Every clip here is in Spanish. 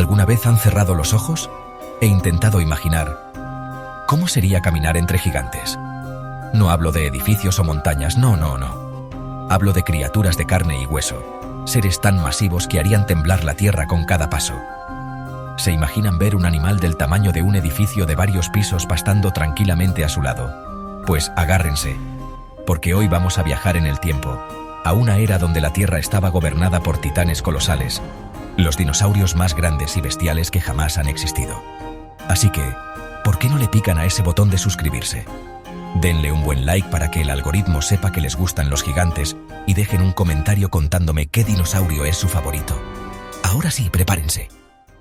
¿Alguna vez han cerrado los ojos e intentado imaginar cómo sería caminar entre gigantes? No hablo de edificios o montañas, no. Hablo de criaturas de carne y hueso, seres tan masivos que harían temblar la tierra con cada paso. ¿Se imaginan ver un animal del tamaño de un edificio de varios pisos pastando tranquilamente a su lado? Pues agárrense, porque hoy vamos a viajar en el tiempo, a una era donde la Tierra estaba gobernada por titanes colosales, los dinosaurios más grandes y bestiales que jamás han existido. Así que, ¿por qué no le pican a ese botón de suscribirse? Denle un buen like para que el algoritmo sepa que les gustan los gigantes y dejen un comentario contándome qué dinosaurio es su favorito. Ahora sí, prepárense,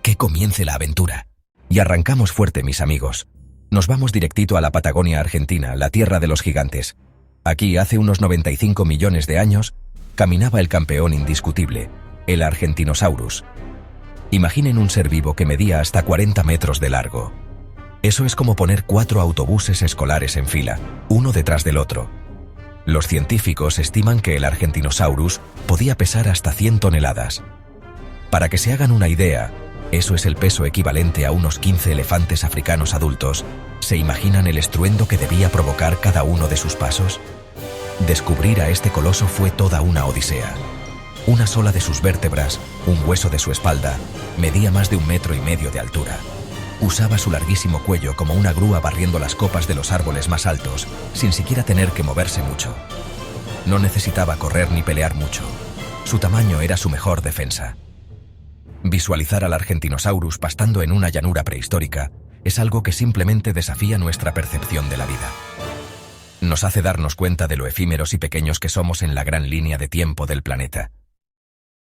que comience la aventura. Y arrancamos fuerte, mis amigos. Nos vamos directito a la Patagonia Argentina, la tierra de los gigantes. Aquí, hace unos 95 millones de años, caminaba el campeón indiscutible, el Argentinosaurus. Imaginen un ser vivo que medía hasta 40 metros de largo. Eso es como poner 4 autobuses escolares en fila, uno detrás del otro. Los científicos estiman que el Argentinosaurus podía pesar hasta 100 toneladas. Para que se hagan una idea, eso es el peso equivalente a unos 15 elefantes africanos adultos. ¿Se imaginan el estruendo que debía provocar cada uno de sus pasos? Descubrir a este coloso fue toda una odisea. Una sola de sus vértebras, un hueso de su espalda, medía más de 1,5 metros de altura. Usaba su larguísimo cuello como una grúa barriendo las copas de los árboles más altos, sin siquiera tener que moverse mucho. No necesitaba correr ni pelear mucho. Su tamaño era su mejor defensa. Visualizar al Argentinosaurus pastando en una llanura prehistórica es algo que simplemente desafía nuestra percepción de la vida. Nos hace darnos cuenta de lo efímeros y pequeños que somos en la gran línea de tiempo del planeta.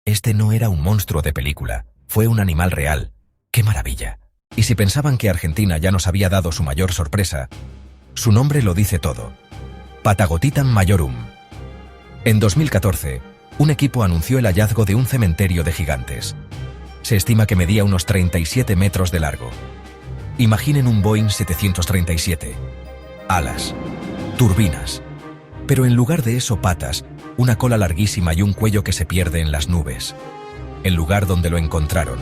Este no era un monstruo de película, fue un animal real. ¡Qué maravilla! Y si pensaban que Argentina ya nos había dado su mayor sorpresa, su nombre lo dice todo: Patagotitan majorum. En 2014, un equipo anunció el hallazgo de un cementerio de gigantes. Se estima que medía unos 37 metros de largo. Imaginen un Boeing 737. Alas, turbinas. Pero en lugar de eso, patas, una cola larguísima y un cuello que se pierde en las nubes. El lugar donde lo encontraron,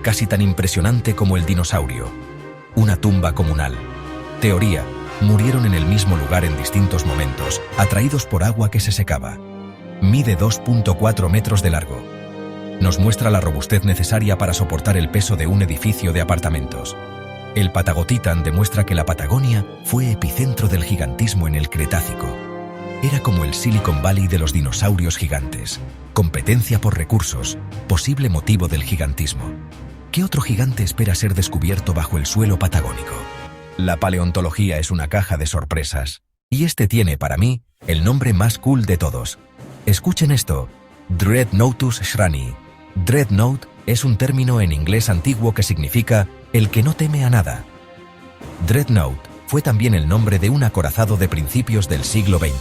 casi tan impresionante como el dinosaurio. Una tumba comunal. Teoría: murieron en el mismo lugar en distintos momentos, atraídos por agua que se secaba. Mide 2,4 metros de largo. Nos muestra la robustez necesaria para soportar el peso de un edificio de apartamentos. El Patagotitan demuestra que la Patagonia fue epicentro del gigantismo en el Cretácico. Era como el Silicon Valley de los dinosaurios gigantes. Competencia por recursos, posible motivo del gigantismo. ¿Qué otro gigante espera ser descubierto bajo el suelo patagónico? La paleontología es una caja de sorpresas. Y este tiene, para mí, el nombre más cool de todos. Escuchen esto: Dreadnoughtus shrani. Dreadnought es un término en inglés antiguo que significa el que no teme a nada. Dreadnought fue también el nombre de un acorazado de principios del siglo XX.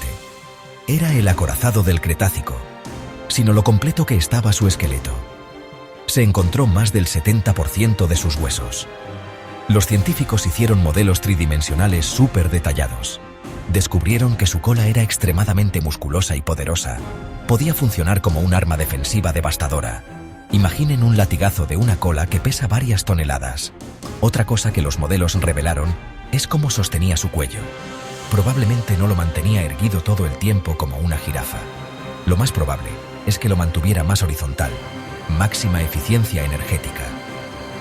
Era el acorazado del Cretácico, sino lo completo que estaba su esqueleto. Se encontró más del 70% de sus huesos. Los científicos hicieron modelos tridimensionales súper detallados. Descubrieron que su cola era extremadamente musculosa y poderosa. Podía funcionar como un arma defensiva devastadora. Imaginen un latigazo de una cola que pesa varias toneladas. Otra cosa que los modelos revelaron es cómo sostenía su cuello. Probablemente no lo mantenía erguido todo el tiempo como una jirafa. Lo más probable es que lo mantuviera más horizontal. Máxima eficiencia energética.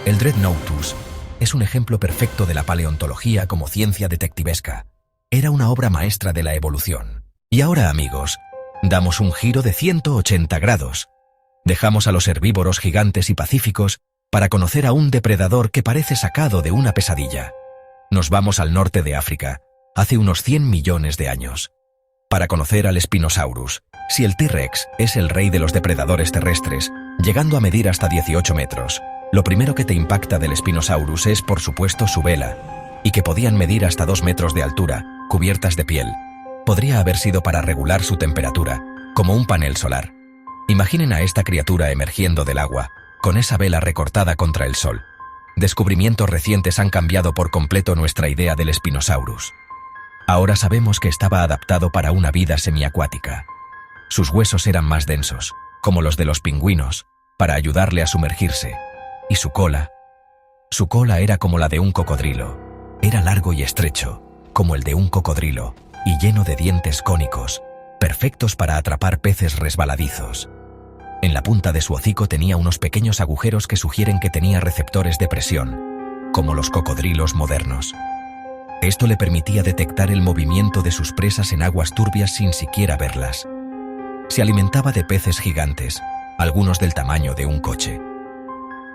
El Dreadnoughtus es un ejemplo perfecto de la paleontología como ciencia detectivesca. Era una obra maestra de la evolución. Y ahora, amigos, damos un giro de 180 grados. Dejamos a los herbívoros gigantes y pacíficos para conocer a un depredador que parece sacado de una pesadilla. Nos vamos al norte de África, hace unos 100 millones de años, para conocer al Spinosaurus. Si el T-Rex es el rey de los depredadores terrestres, llegando a medir hasta 18 metros, lo primero que te impacta del Spinosaurus es, por supuesto, su vela, y que podían medir hasta 2 metros de altura, cubiertas de piel. Podría haber sido para regular su temperatura, como un panel solar. Imaginen a esta criatura emergiendo del agua, con esa vela recortada contra el sol. Descubrimientos recientes han cambiado por completo nuestra idea del Spinosaurus. Ahora sabemos que estaba adaptado para una vida semiacuática. Sus huesos eran más densos, como los de los pingüinos, para ayudarle a sumergirse. Y su cola. Su cola era como la de un cocodrilo. Era largo y estrecho, como el de un cocodrilo, y lleno de dientes cónicos, perfectos para atrapar peces resbaladizos. En la punta de su hocico tenía unos pequeños agujeros que sugieren que tenía receptores de presión, como los cocodrilos modernos. Esto le permitía detectar el movimiento de sus presas en aguas turbias sin siquiera verlas. Se alimentaba de peces gigantes, algunos del tamaño de un coche.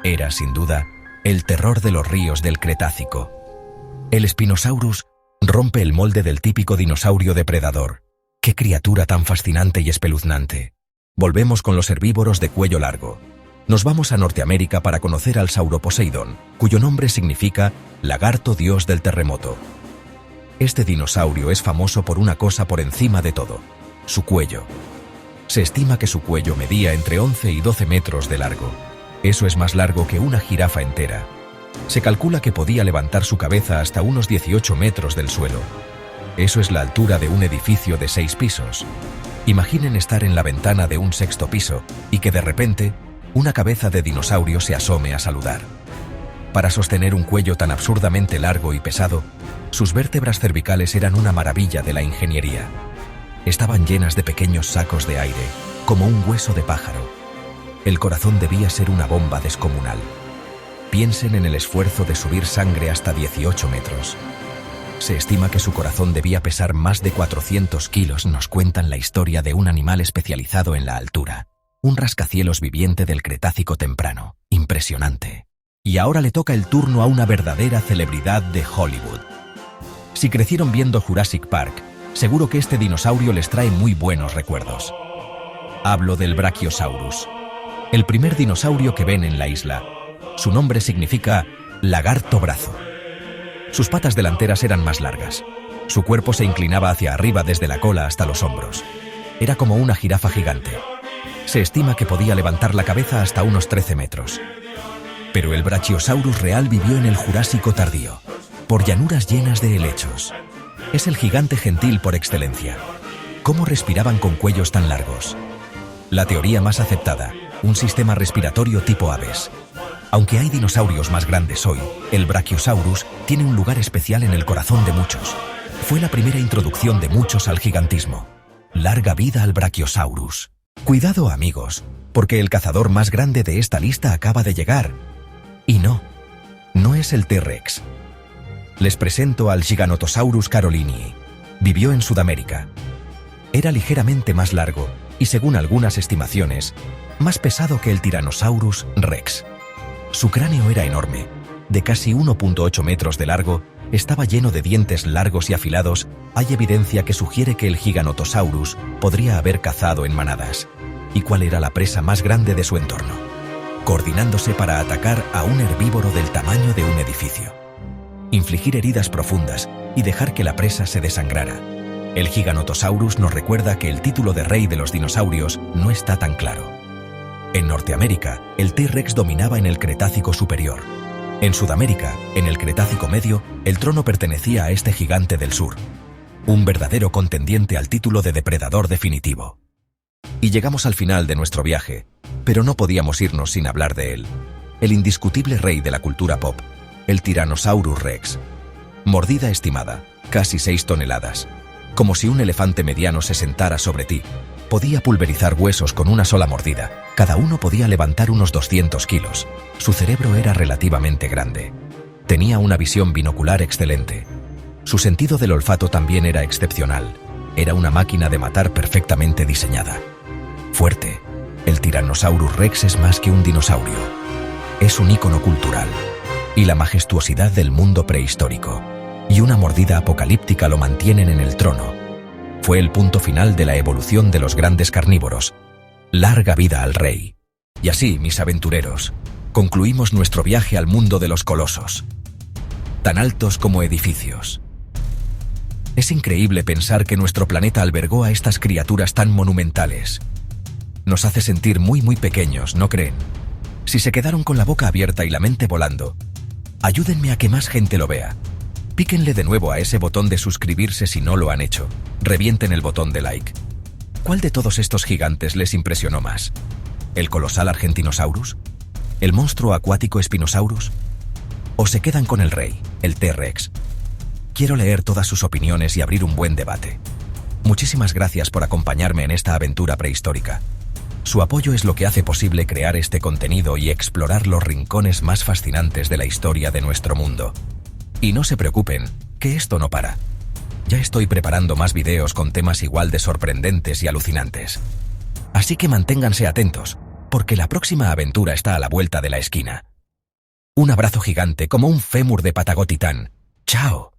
Era, sin duda, el terror de los ríos del Cretácico. El Spinosaurus rompe el molde del típico dinosaurio depredador. ¡Qué criatura tan fascinante y espeluznante! Volvemos con los herbívoros de cuello largo. Nos vamos a Norteamérica para conocer al Sauroposeidón, cuyo nombre significa lagarto dios del terremoto. Este dinosaurio es famoso por una cosa por encima de todo: su cuello. Se estima que su cuello medía entre 11 y 12 metros de largo. Eso es más largo que una jirafa entera. Se calcula que podía levantar su cabeza hasta unos 18 metros del suelo. Eso es la altura de un edificio de 6 pisos. Imaginen estar en la ventana de un 6º piso y que de repente una cabeza de dinosaurio se asome a saludar. Para sostener un cuello tan absurdamente largo y pesado, sus vértebras cervicales eran una maravilla de la ingeniería. Estaban llenas de pequeños sacos de aire, como un hueso de pájaro. El corazón debía ser una bomba descomunal. Piensen en el esfuerzo de subir sangre hasta 18 metros. Se estima que su corazón debía pesar más de 400 kilos. Nos cuentan la historia de un animal especializado en la altura. Un rascacielos viviente del Cretácico temprano. Impresionante. Y ahora le toca el turno a una verdadera celebridad de Hollywood. Si crecieron viendo Jurassic Park, seguro que este dinosaurio les trae muy buenos recuerdos. Hablo del Brachiosaurus, el primer dinosaurio que ven en la isla. Su nombre significa lagarto brazo. Sus patas delanteras eran más largas. Su cuerpo se inclinaba hacia arriba desde la cola hasta los hombros. Era como una jirafa gigante. Se estima que podía levantar la cabeza hasta unos 13 metros. Pero el Brachiosaurus real vivió en el Jurásico tardío, por llanuras llenas de helechos. Es el gigante gentil por excelencia. ¿Cómo respiraban con cuellos tan largos? La teoría más aceptada: un sistema respiratorio tipo aves. Aunque hay dinosaurios más grandes hoy, el Brachiosaurus tiene un lugar especial en el corazón de muchos. Fue la primera introducción de muchos al gigantismo. Larga vida al Brachiosaurus. Cuidado, amigos, porque el cazador más grande de esta lista acaba de llegar. Y no es el T-Rex. Les presento al Giganotosaurus carolinii. Vivió en Sudamérica. Era ligeramente más largo y, según algunas estimaciones, más pesado que el Tyrannosaurus rex. Su cráneo era enorme, de casi 1,8 metros de largo, estaba lleno de dientes largos y afilados. Hay evidencia que sugiere que el Giganotosaurus podría haber cazado en manadas. ¿Y cuál era la presa más grande de su entorno? Coordinándose para atacar a un herbívoro del tamaño de un edificio. Infligir heridas profundas y dejar que la presa se desangrara. El Giganotosaurus nos recuerda que el título de rey de los dinosaurios no está tan claro. En Norteamérica, el T-Rex dominaba en el Cretácico superior. En Sudamérica, en el Cretácico medio, el trono pertenecía a este gigante del sur. Un verdadero contendiente al título de depredador definitivo. Y llegamos al final de nuestro viaje, pero no podíamos irnos sin hablar de él. El indiscutible rey de la cultura pop, el Tyrannosaurus rex. Mordida estimada, casi 6 toneladas. Como si un elefante mediano se sentara sobre ti. Podía pulverizar huesos con una sola mordida. Cada uno podía levantar unos 200 kilos. Su cerebro era relativamente grande. Tenía una visión binocular excelente. Su sentido del olfato también era excepcional. Era una máquina de matar perfectamente diseñada. Fuerte, el Tyrannosaurus rex es más que un dinosaurio. Es un ícono cultural. Y la majestuosidad del mundo prehistórico. Y una mordida apocalíptica lo mantienen en el trono. Fue el punto final de la evolución de los grandes carnívoros. Larga vida al rey. Y así, mis aventureros, concluimos nuestro viaje al mundo de los colosos. Tan altos como edificios. Es increíble pensar que nuestro planeta albergó a estas criaturas tan monumentales. Nos hace sentir muy pequeños, ¿no creen? Si se quedaron con la boca abierta y la mente volando, ayúdenme a que más gente lo vea. Píquenle de nuevo a ese botón de suscribirse si no lo han hecho. Revienten el botón de like. ¿Cuál de todos estos gigantes les impresionó más? ¿El colosal Argentinosaurus? ¿El monstruo acuático Spinosaurus? ¿O se quedan con el rey, el T-Rex? Quiero leer todas sus opiniones y abrir un buen debate. Muchísimas gracias por acompañarme en esta aventura prehistórica. Su apoyo es lo que hace posible crear este contenido y explorar los rincones más fascinantes de la historia de nuestro mundo. Y no se preocupen, que esto no para. Ya estoy preparando más videos con temas igual de sorprendentes y alucinantes. Así que manténganse atentos, porque la próxima aventura está a la vuelta de la esquina. Un abrazo gigante como un fémur de Patagotitán. ¡Chao!